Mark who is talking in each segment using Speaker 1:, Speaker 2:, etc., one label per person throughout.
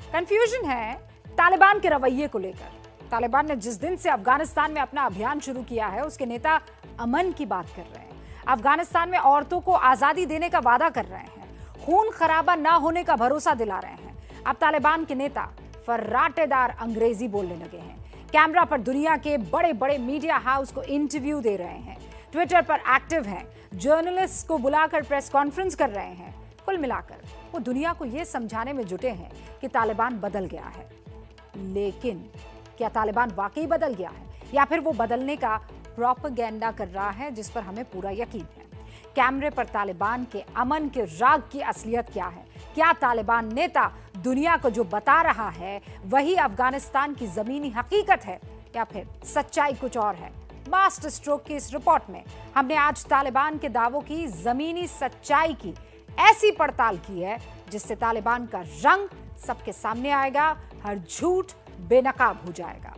Speaker 1: Confusion है तालिबान के रवैये को लेकर। तालिबान ने जिस दिन से अफगानिस्तान में अपना अभियान शुरू किया है, उसके नेता अमन की बात कर रहे हैं, अफगानिस्तान में औरतों को आजादी देने का वादा कर रहे हैं, खून खराबा ना होने का भरोसा दिला रहे हैं। अब तालिबान के नेता फर्राटेदार अंग्रेजी बोलने लगे हैं, कैमरा पर दुनिया के बड़े बड़े मीडिया हाउस को इंटरव्यू दे रहे हैं, ट्विटर पर एक्टिव हैं, जर्नलिस्ट को बुलाकर प्रेस कॉन्फ्रेंस कर रहे हैं। कुल मिलाकर वो दुनिया को यह समझाने में जुटे हैं कि तालिबान बदल गया है। लेकिन क्या तालिबान वाकई बदल गया है या फिर वो बदलने का प्रोपेगेंडा कर रहा है, जिस पर हमें पूरा यकीन है? कैमरे पर तालिबान के अमन के राग की असलियत क्या है? क्या तालिबान नेता दुनिया को जो बता रहा है वही अफगानिस्तान की जमीनी हकीकत है या फिर सच्चाई कुछ और है? मास्टर स्ट्रोक की इस रिपोर्ट में हमने आज तालिबान के दावों की जमीनी सच्चाई की ऐसी पड़ताल की है जिससे तालिबान का रंग सबके सामने आएगा, हर झूठ बेनकाब हो जाएगा।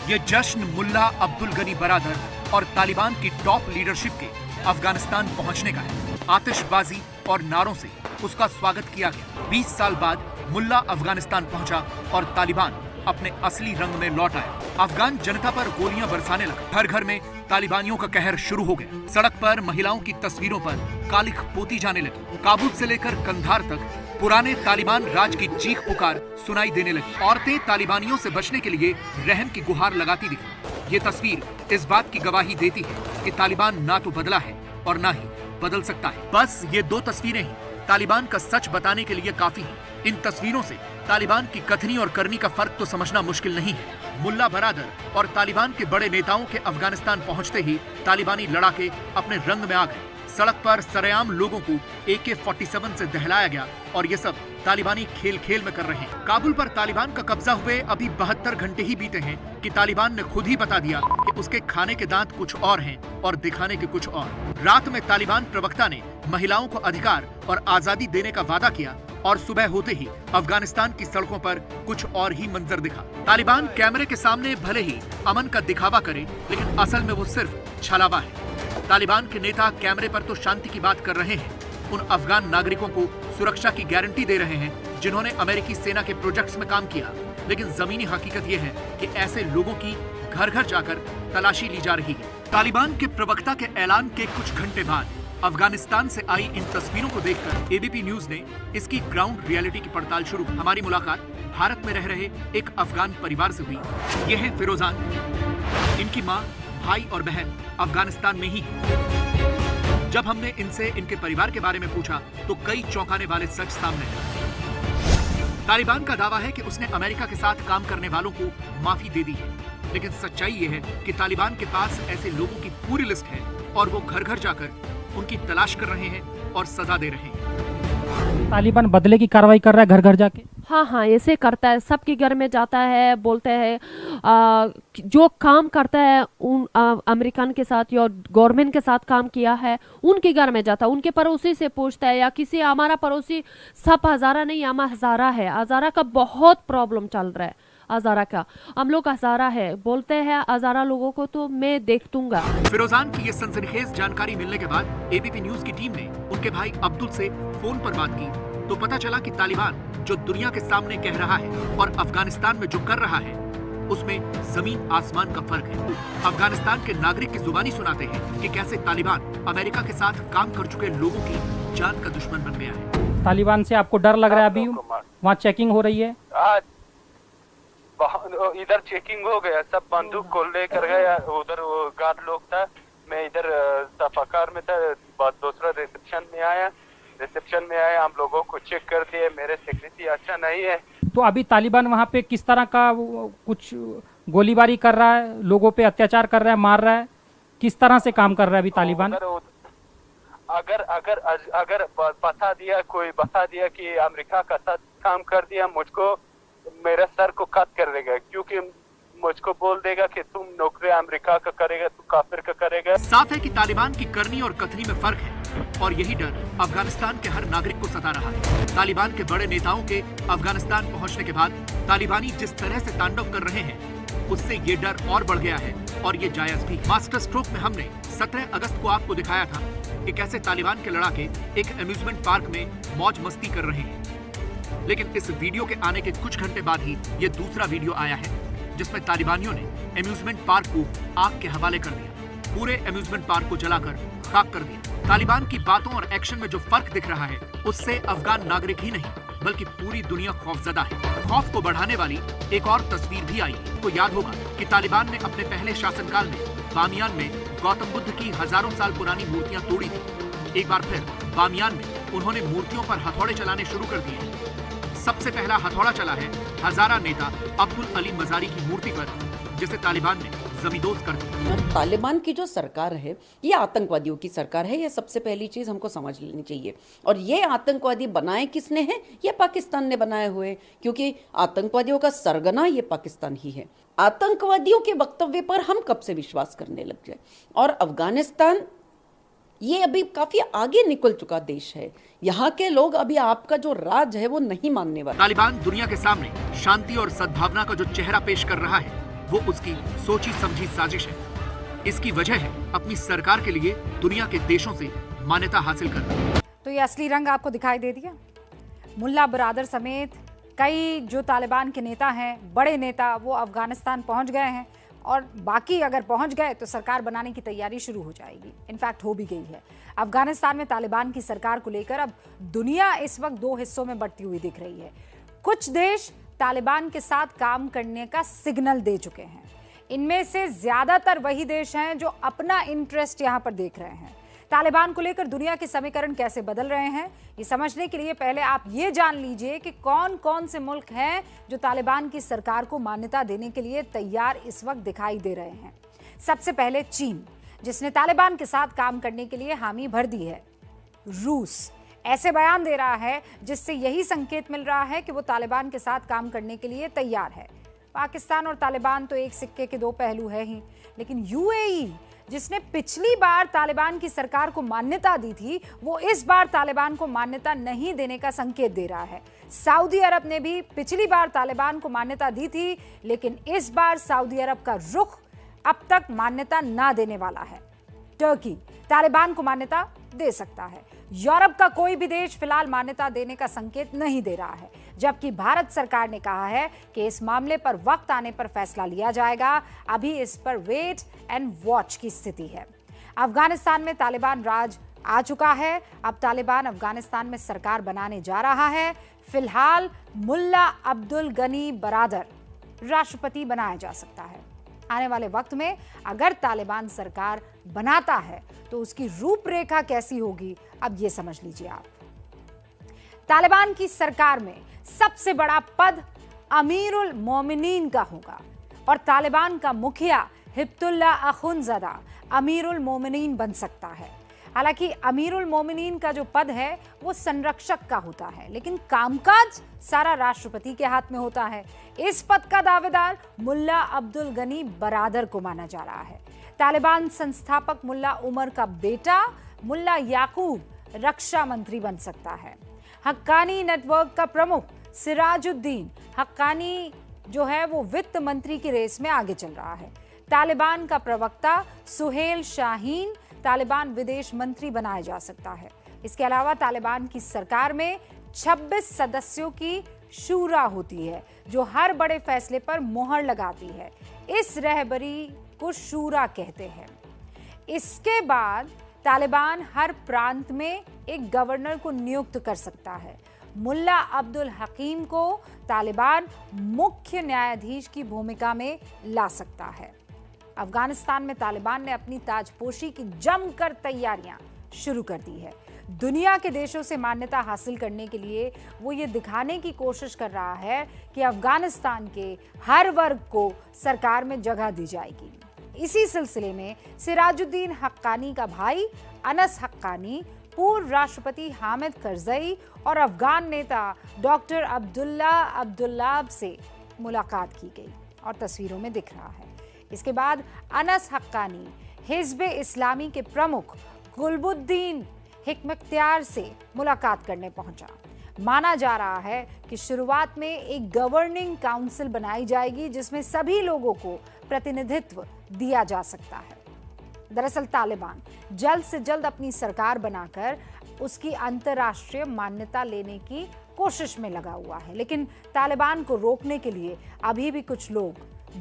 Speaker 2: ये जश्न मुल्ला अब्दुल गनी बरादर और तालिबान की टॉप लीडरशिप के अफगानिस्तान पहुंचने का है। आतिशबाजी और नारों से उसका स्वागत किया गया। 20 साल बाद मुल्ला अफगानिस्तान पहुंचा और तालिबान अपने असली रंग में लौट आया। अफगान जनता पर गोलियां बरसाने लगा। घर घर में तालिबानियों का कहर शुरू हो गया। सड़क पर महिलाओं की तस्वीरों पर कालिख पोती जाने लगी। काबुल से लेकर कंधार तक पुराने तालिबान राज की चीख पुकार सुनाई देने लगी। औरतें तालिबानियों से बचने के लिए रहम की गुहार लगाती दिखी। ये तस्वीर इस बात की गवाही देती है कि तालिबान ना तो बदला है और ना ही बदल सकता है। बस ये दो तस्वीरें ही तालिबान का सच बताने के लिए काफी हैं। इन तस्वीरों से तालिबान की कथनी और करनी का फर्क तो समझना मुश्किल नहीं है। मुल्ला बरादर और तालिबान के बड़े नेताओं के अफगानिस्तान पहुंचते ही तालिबानी लड़ाके अपने रंग में आ गए। सड़क पर सरेआम लोगों को AK-47 से दहलाया गया और ये सब तालिबानी खेल खेल में कर रहे हैं। काबुल पर तालिबान का कब्जा हुए अभी 72 घंटे ही बीते हैं कि तालिबान ने खुद ही बता दिया कि उसके खाने के दांत कुछ और हैं और दिखाने के कुछ और। रात में तालिबान प्रवक्ता ने महिलाओं को अधिकार और आजादी देने का वादा किया और सुबह होते ही अफगानिस्तान की सड़कों पर कुछ और ही मंजर दिखा। तालिबान कैमरे के सामने भले ही अमन का दिखावा करे, लेकिन असल में वो सिर्फ छलावा है। तालिबान के नेता कैमरे पर तो शांति की बात कर रहे हैं, उन अफगान नागरिकों को सुरक्षा की गारंटी दे रहे हैं जिन्होंने अमेरिकी सेना के प्रोजेक्ट्स में काम किया, लेकिन जमीनी हकीकत यह है कि ऐसे लोगों की घर घर जाकर तलाशी ली जा रही है। तालिबान के प्रवक्ता के ऐलान के कुछ घंटे बाद अफगानिस्तान से आई इन तस्वीरों को देखकर ABP न्यूज ने इसकी ग्राउंड रियलिटी की पड़ताल शुरू की। हमारी मुलाकात भारत में रह रहे एक अफगान परिवार से हुई। ये है फिरोजान। इनकी माँ, भाई और बहन अफगानिस्तान में ही है। जब हमने इनसे इनके परिवार के बारे में पूछा तो कई चौंकाने वाले सच सामने आए। तालिबान का दावा है कि उसने अमेरिका के साथ काम करने वालों को माफी दे दी है, लेकिन सच्चाई ये है कि तालिबान के पास ऐसे लोगों की पूरी लिस्ट है और वो घर घर जाकर उनकी तलाश कर रहे हैं और सजा दे रहे हैं।
Speaker 3: तालिबान बदले की कार्रवाई कर रहा है घर घर जाके।
Speaker 4: हाँ, ऐसे करता है, सबके घर में जाता है, बोलते हैं जो काम करता है उन अमेरिकन के साथ या गवर्नमेंट के साथ काम किया है उनके घर में जाता है, उनके पड़ोसी से पूछता है, या किसी हमारा पड़ोसी सब हजारा नहीं, हमारा हजारा है, हजारा का बहुत प्रॉब्लम चल रहा है। हजारा का हम लोग हजारा है बोलते हैं, हजारा लोगों को तो मैं देख दूंगा।
Speaker 2: फिरोजान की ये सनसनीखेज जानकारी मिलने के बाद ABP न्यूज की टीम ने उनके भाई अब्दुल से फोन पर बात की तो पता चला कि तालिबान जो दुनिया के सामने कह रहा है और अफगानिस्तान में जो कर रहा है उसमें जमीन आसमान का फर्क है। अफगानिस्तान के नागरिक की जुबानी सुनाते हैं कि कैसे तालिबान अमेरिका के साथ काम कर चुके लोगों की जान का दुश्मन बन गया है।
Speaker 3: तालिबान से आपको डर लग रहा है? अभी वहाँ चेकिंग हो रही है।
Speaker 5: इधर चेकिंग हो गया, सब बंदूक को लेकर गया। उधर वो गार्ड लोग था, मैं इधर तफाकार में था, दूसरा रिसेप्शन में आया, हम लोगों को चेक कर दिए, मेरे सिक्योरिटी अच्छा नहीं है।
Speaker 3: तो अभी तालिबान वहाँ पे किस तरह का कुछ गोलीबारी कर रहा है, लोगों पे अत्याचार कर रहा है, मार रहा है, किस तरह से काम कर रहा है अभी तालिबान?
Speaker 5: अगर बता दिया कि अमेरिका का साथ काम कर दिया, मुझको मेरा सर को कट कर देगा, क्योंकि मुझको बोल देगा कि तुम नौकरी अमेरिका का करेगा, तू काफिर का करेगा।
Speaker 2: साफ है कि तालिबान की करनी और कथनी में फर्क है और यही डर अफगानिस्तान के हर नागरिक को सता रहा है। तालिबान के बड़े नेताओं के अफगानिस्तान पहुंचने के बाद तालिबानी जिस तरह से तांडव कर रहे हैं उससे ये डर और बढ़ गया है और ये जायज भी। मास्टर स्ट्रोक में हमने 17 अगस्त को आपको दिखाया था कि कैसे तालिबान के लड़ाके एक अम्यूजमेंट पार्क में मौज मस्ती कर रहे हैं। लेकिन इस वीडियो के आने के कुछ घंटे बाद ही ये दूसरा वीडियो आया है जिसमें तालिबानियों ने अम्यूजमेंट पार्क को आग के हवाले कर दिया। पूरे अम्यूजमेंट पार्क को जलाकर खाक कर दिया। तालिबान की बातों और एक्शन में जो फर्क दिख रहा है उससे अफगान नागरिक ही नहीं बल्कि पूरी दुनिया खौफजदा है। खौफ को बढ़ाने वाली एक और तस्वीर भी आई है। तो याद होगा कि तालिबान ने अपने पहले शासनकाल में बामियान में गौतम बुद्ध की हजारों साल पुरानी मूर्तियां तोड़ी थी। एक बार फिर बामियान में उन्होंने मूर्तियों पर हथौड़े चलाने शुरू कर दिए। सबसे पहला हथौड़ा चला है हजारा नेता अब्दुल अली मजारी की मूर्ति पर, जिसे तालिबान ने जमींदोज कर दिया।
Speaker 6: तालिबान की जो सरकार है ये आतंकवादियों की सरकार है, ये सबसे पहली चीज हमको समझ लेनी चाहिए। और ये आतंकवादी बनाए किसने हैं? ये पाकिस्तान ने बनाए हुए, क्योंकि आतंकवादियों का सरगना ये पाकिस्तान ही है। आतंकवादियों के वक्तव्य पर हम कब से विश्वास करने लग जाए? और अफगानिस्तान ये अभी काफी आगे निकल चुका देश है। यहाँ के लोग अभी आपका जो राज है वो नहीं मानने वाले।
Speaker 2: तालिबान दुनिया के सामने शांति और सद्भावना का जो चेहरा पेश कर रहा है वो उसकी सोची समझी साजिश है। इसकी वजह है अपनी सरकार के लिए दुनिया के देशों से मान्यता हासिल करना।
Speaker 1: तो ये असली रंग आपको दिखाई दे दिया। मुल्ला बरादर समेत कई जो तालिबान के नेता हैं, बड़े नेता, वो अफगानिस्तान पहुंच गए हैं और बाकी अगर पहुंच गए तो सरकार बनाने की तैयारी शुरू हो जाएगी। इनफैक्ट हो भी गई है। अफगानिस्तान में तालिबान की सरकार को लेकर अब दुनिया इस वक्त दो हिस्सों में बढ़ती हुई दिख रही है। कुछ देश तालिबान के साथ काम करने का सिग्नल दे चुके हैं। इनमें से ज्यादातर वही देश हैं जो अपना इंटरेस्ट यहां पर देख रहे हैं। तालिबान को लेकर दुनिया के समीकरण कैसे बदल रहे हैं, ये समझने के लिए पहले आप ये जान लीजिए कि कौन कौन से मुल्क हैं जो तालिबान की सरकार को मान्यता देने के लिए तैयार इस वक्त दिखाई दे रहे हैं। सबसे पहले चीन, जिसने तालिबान के साथ काम करने के लिए हामी भर दी है। रूस ऐसे बयान दे रहा है जिससे यही संकेत मिल रहा है कि वो तालिबान के साथ काम करने के लिए तैयार है। पाकिस्तान और तालिबान तो एक सिक्के के दो पहलू है ही, लेकिन यूएई जिसने पिछली बार तालिबान की सरकार को मान्यता दी थी, वो इस बार तालिबान को मान्यता नहीं देने का संकेत दे रहा है। सऊदी अरब ने भी पिछली बार तालिबान को मान्यता दी थी, लेकिन इस बार सऊदी अरब का रुख अब तक मान्यता ना देने वाला है। टर्की तालिबान को मान्यता दे सकता है। यूरोप का कोई भी देश फिलहाल मान्यता देने का संकेत नहीं दे रहा है, जबकि भारत सरकार ने कहा है कि इस मामले पर वक्त आने पर फैसला लिया जाएगा। अभी इस पर वेट एंड वॉच की स्थिति है। अफगानिस्तान में तालिबान राज आ चुका है। अब तालिबान अफगानिस्तान में सरकार बनाने जा रहा है। फिलहाल मुल्ला अब्दुल गनी बरादर राष्ट्रपति बनाया जा सकता है। आने वाले वक्त में अगर तालिबान सरकार बनाता है तो उसकी रूपरेखा कैसी होगी, अब ये समझ लीजिए आप। तालिबान की सरकार में सबसे बड़ा पद अमीरुल मोमिनीन का होगा और तालिबान का मुखिया हिब्तुल्ला अखुनज़दा अमीरुल मोमिनीन बन सकता है। हालांकि अमीरुल मोमिनीन का जो पद है वो संरक्षक का होता है, लेकिन कामकाज सारा राष्ट्रपति के हाथ में होता है। इस पद का दावेदार मुल्ला अब्दुल गनी बरादर को माना जा रहा है। तालिबान संस्थापक मुल्ला उमर का बेटा मुल्ला याकूब रक्षा मंत्री बन सकता है। हक्कानी नेटवर्क का प्रमुख सिराजुद्दीन हक्कानी जो है वो वित्त मंत्री की रेस में आगे चल रहा है। तालिबान का प्रवक्ता सुहेल शाहीन तालिबान विदेश मंत्री बनाया जा सकता है। इसके अलावा तालिबान की सरकार में 26 सदस्यों की शूरा होती है जो हर बड़े फैसले पर मोहर लगाती है। इस रहबरी को शूरा कहते हैं। इसके बाद तालिबान हर प्रांत में एक गवर्नर को नियुक्त कर सकता है। मुल्ला अब्दुल हकीम को तालिबान मुख्य न्यायाधीश की भूमिका में ला सकता है। अफगानिस्तान में तालिबान ने अपनी ताजपोशी की जमकर तैयारियां शुरू कर दी है। दुनिया के देशों से मान्यता हासिल करने के लिए वो ये दिखाने की कोशिश कर रहा है कि अफगानिस्तान के हर वर्ग को सरकार में जगह दी जाएगी। इसी सिलसिले में सिराजुद्दीन हक्कानी का भाई अनस हक्कानी, पूर्व राष्ट्रपति हामिद करजई और अफगान नेता डॉक्टर अब्दुल्ला अब्दुल्लाब से मुलाकात की गई और तस्वीरों में दिख रहा है। इसके बाद अनस हक्कानी हिज़्ब इस्लामी के प्रमुख गुलबुद्दीन हिकमख्तियार से मुलाकात करने पहुंचा। माना जा रहा है कि शुरुआत में एक गवर्निंग काउंसिल बनाई जाएगी जिसमें सभी लोगों को प्रतिनिधित्व दिया जा सकता है। दरअसल तालिबान जल्द से जल्द अपनी सरकार बनाकर उसकी अंतर्राष्ट्रीय मान्यता लेने की कोशिश में लगा हुआ है, लेकिन तालिबान को रोकने के लिए अभी भी कुछ लोग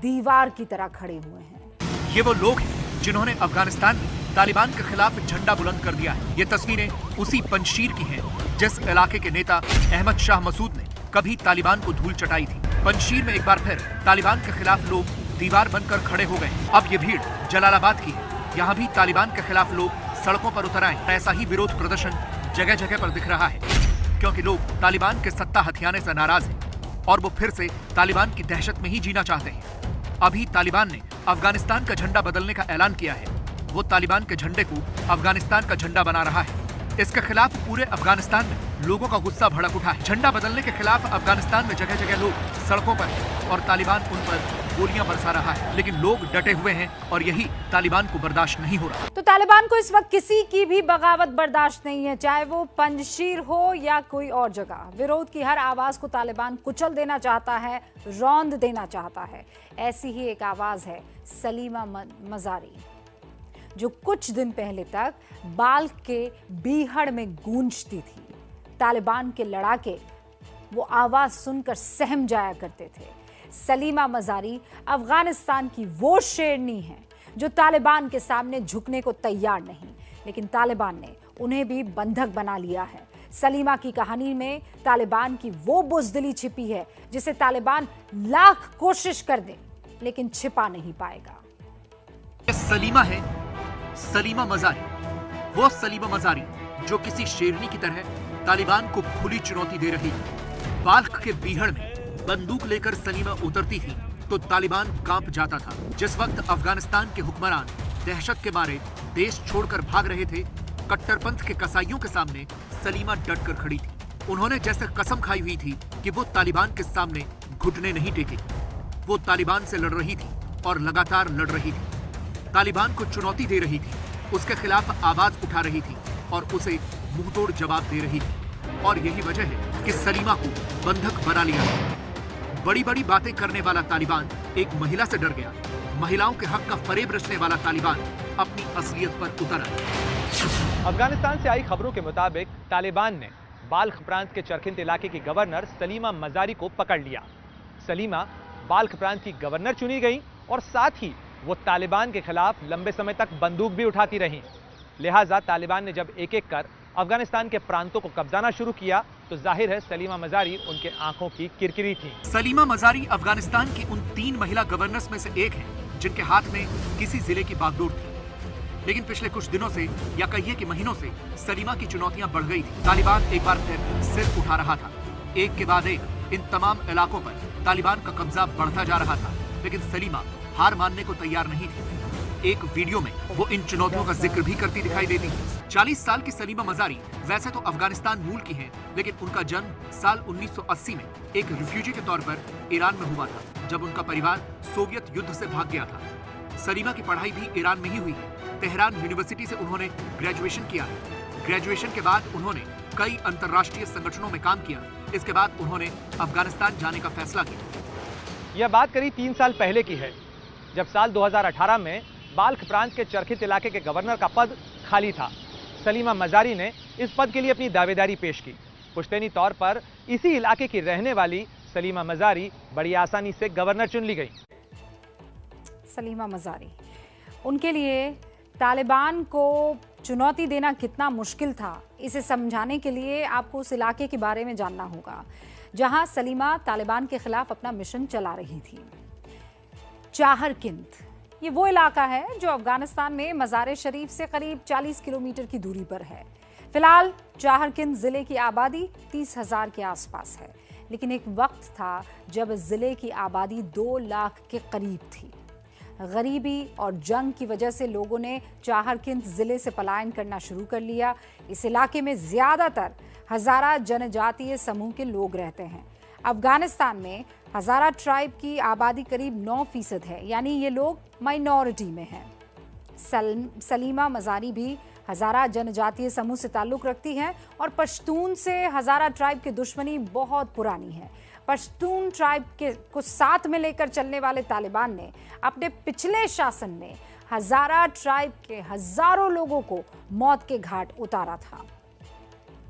Speaker 1: दीवार की तरह खड़े हुए हैं।
Speaker 2: ये वो लोग हैं जिन्होंने अफगानिस्तान में तालिबान के खिलाफ झंडा बुलंद कर दिया है। ये तस्वीरें उसी पंजशीर की हैं जिस इलाके के नेता अहमद शाह मसूद ने कभी तालिबान को धूल चटाई थी। पंजशीर में एक बार फिर तालिबान के खिलाफ लोग दीवार बनकर खड़े हो गए। अब ये भीड़ जलालाबाद की है। यहाँ भी तालिबान के खिलाफ लोग सड़कों पर उतर आए। ऐसा ही विरोध प्रदर्शन जगह जगह पर दिख रहा है, क्योंकि लोग तालिबान के सत्ता हथियाने से नाराज हैं और वो फिर से तालिबान की दहशत में ही जीना चाहते हैं। अभी तालिबान ने अफगानिस्तान का झंडा बदलने का ऐलान किया है। वो तालिबान के झंडे को अफगानिस्तान का झंडा बना रहा है। इसके खिलाफ पूरे अफगानिस्तान में लोगों का गुस्सा भड़क उठा है। झंडा बदलने के खिलाफ अफगानिस्तान में जगह जगह लोग सड़कों पर हैं और तालिबान उन पर गोलियां बरसा रहा है, लेकिन लोग डटे हुए हैं और यही तालिबान को बर्दाश्त नहीं हो रहा।
Speaker 1: तो तालिबान को इस वक्त किसी की भी बगावत बर्दाश्त नहीं है, चाहे वो पंजशीर हो या कोई और जगह। विरोध की हर आवाज को तालिबान कुचल देना चाहता है, रौंद देना चाहता है। ऐसी ही एक आवाज है सलीमा मजारी, जो कुछ दिन पहले तक बाल्ख के बीहड़ में गूंजती थी। तालिबान के लड़ाके वो आवाज सुनकर सहम जाया करते थे। सलीमा मजारी अफगानिस्तान की वो शेरनी है जो तालिबान के सामने झुकने को तैयार नहीं, लेकिन तालिबान ने उन्हें भी बंधक बना लिया है। सलीमा की कहानी में तालिबान की वो बुज़दिली छिपी है जिसे तालिबान लाख कोशिश कर दे लेकिन छिपा नहीं पाएगा।
Speaker 2: सलीमा है सलीमा मजारी, वो सलीमा मजारी जो किसी शेरनी की तरह तालिबान को खुली चुनौती दे रही है। बाल्ख के बीहड़ में बंदूक लेकर सलीमा उतरती थी तो तालिबान कांप जाता था। जिस वक्त अफगानिस्तान के हुक्मरान दहशत के मारे देश छोड़कर भाग रहे थे, कट्टरपंथ के कसाईयों के सामने सलीमा डट कर खड़ी थी। उन्होंने जैसे कसम खाई हुई थी कि वो तालिबान के सामने घुटने नहीं टेकेगी। वो तालिबान से लड़ रही थी और लगातार लड़ रही थी। तालिबान को चुनौती दे रही थी, उसके खिलाफ आवाज उठा रही थी और उसे मुंहतोड़ जवाब दे रही थी। और यही वजह है कि सलीमा को बंधक बना लिया गया। बड़ी बड़ी बातें करने वाला तालिबान एक महिला से डर गया। महिलाओं के हक का फरेब रचने वाला तालिबान अपनी असलियत पर उतर आया।
Speaker 7: अफगानिस्तान से आई खबरों के मुताबिक तालिबान ने बाल्ख प्रांत के चरखिंत इलाके की गवर्नर सलीमा मजारी को पकड़ लिया। सलीमा बाल्ख प्रांत की गवर्नर चुनी गई और साथ ही वो तालिबान के खिलाफ लंबे समय तक बंदूक भी उठाती रहीं। लिहाजा तालिबान ने जब एक एक कर अफगानिस्तान के प्रांतों को कब्जाना शुरू किया तो जाहिर है सलीमा मजारी उनके आंखों की किरकिरी थी।
Speaker 2: सलीमा मजारी अफगानिस्तान की उन 3 महिला गवर्नर्स में से एक है जिनके हाथ में किसी जिले की बागडोर थी। लेकिन पिछले कुछ दिनों से या कहिए कि महीनों से सलीमा की चुनौतियां बढ़ गई थी। तालिबान एक बार फिर सिर उठा रहा था। एक के बाद एक इन तमाम इलाकों पर तालिबान का कब्जा बढ़ता जा रहा था, लेकिन सलीमा हार मानने को तैयार नहीं थी। एक वीडियो में वो इन चुनौतियों का जिक्र भी करती दिखाई देती है। 40 साल की सलीमा मजारी वैसे तो अफगानिस्तान मूल की हैं, लेकिन उनका जन्म साल 1980 में एक रिफ्यूजी के तौर पर ईरान में हुआ था, जब उनका परिवार सोवियत युद्ध से भाग गया था। सलीमा की पढ़ाई भी ईरान में ही हुई है। तेहरान यूनिवर्सिटी से उन्होंने ग्रेजुएशन किया है। ग्रेजुएशन के बाद उन्होंने कई अंतर्राष्ट्रीय संगठनों में काम किया। इसके बाद उन्होंने अफगानिस्तान जाने का फैसला किया।
Speaker 7: यह बात करीब 3 साल पहले की है, जब साल 2018 में बाल्ख प्रांत के चरखित इलाके के गवर्नर का पद खाली था। सलीमा मजारी ने इस पद के लिए अपनी दावेदारी पेश की। पुश्तैनी तौर पर इसी इलाके की रहने वाली सलीमा मजारी बड़ी आसानी से गवर्नर चुन ली गई।
Speaker 1: सलीमा मजारी, उनके लिए तालिबान को चुनौती देना कितना मुश्किल था, इसे समझाने के लिए आपको उस इलाके के बारे में जानना होगा जहां सलीमा तालिबान के खिलाफ अपना मिशन चला रही थी। चाहरकिंद, ये वो इलाका है जो अफगानिस्तान में मज़ार शरीफ से करीब 40 किलोमीटर की दूरी पर है। फिलहाल चाहरकिंद जिले की आबादी 30,000 के आसपास है, लेकिन एक वक्त था जब जिले की आबादी 2 लाख के करीब थी। गरीबी और जंग की वजह से लोगों ने चाहरकिंद जिले से पलायन करना शुरू कर लिया। इस इलाके में ज़्यादातर हज़ारा जनजातीय समूह के लोग रहते हैं। अफगानिस्तान में हज़ारा ट्राइब की आबादी करीब 9% है, यानी ये लोग माइनॉरिटी में हैं। सलीमा मजारी भी हज़ारा जनजातीय समूह से ताल्लुक़ रखती हैं और पश्तून से हज़ारा ट्राइब की दुश्मनी बहुत पुरानी है। पश्तून ट्राइब के कुछ साथ में लेकर चलने वाले तालिबान ने अपने पिछले शासन में हज़ारा ट्राइब के हज़ारों लोगों को मौत के घाट उतारा था।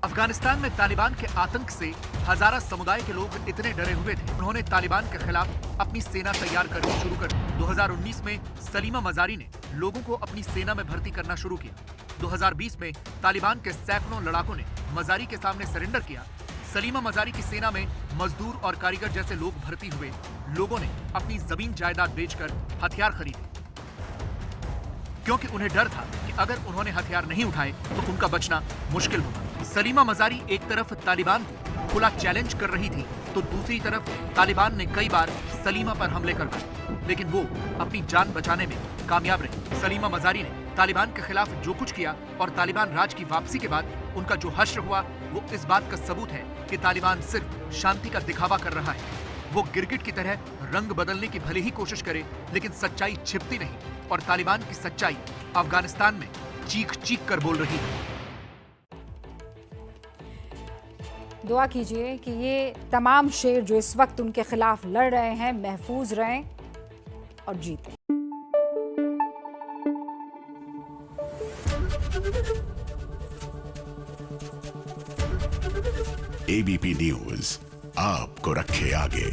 Speaker 2: अफगानिस्तान में तालिबान के आतंक से हजारा समुदाय के लोग इतने डरे हुए थे, उन्होंने तालिबान के खिलाफ अपनी सेना तैयार करनी शुरू कर दी। 2019 में सलीमा मजारी ने लोगों को अपनी सेना में भर्ती करना शुरू किया। 2020 में तालिबान के सैकड़ों लड़ाकों ने मजारी के सामने सरेंडर किया। सलीमा मजारी की सेना में मजदूर और कारीगर जैसे लोग भर्ती हुए। लोगों ने अपनी जमीन जायदाद बेचकर हथियार खरीदे, क्योंकि उन्हें डर था कि अगर उन्होंने हथियार नहीं उठाए तो उनका बचना मुश्किल होगा। सलीमा मजारी एक तरफ तालिबान को खुला चैलेंज कर रही थी, तो दूसरी तरफ तालिबान ने कई बार सलीमा पर हमले करवाए, लेकिन वो अपनी जान बचाने में कामयाब रही। सलीमा मजारी ने तालिबान के खिलाफ जो कुछ किया और तालिबान राज की वापसी के बाद उनका जो हश्र हुआ, वो इस बात का सबूत है कि तालिबान सिर्फ शांति का दिखावा कर रहा है। वो गिरगिट की तरह रंग बदलने की भले ही कोशिश करे, लेकिन सच्चाई छिपती नहीं और तालिबान की सच्चाई अफगानिस्तान में चीख चीख कर बोल रही है।
Speaker 1: दुआ कीजिए कि ये तमाम शेर जो इस वक्त उनके खिलाफ लड़ रहे हैं महफूज रहें और जीतें।
Speaker 8: एबीपी न्यूज आपको रखे आगे।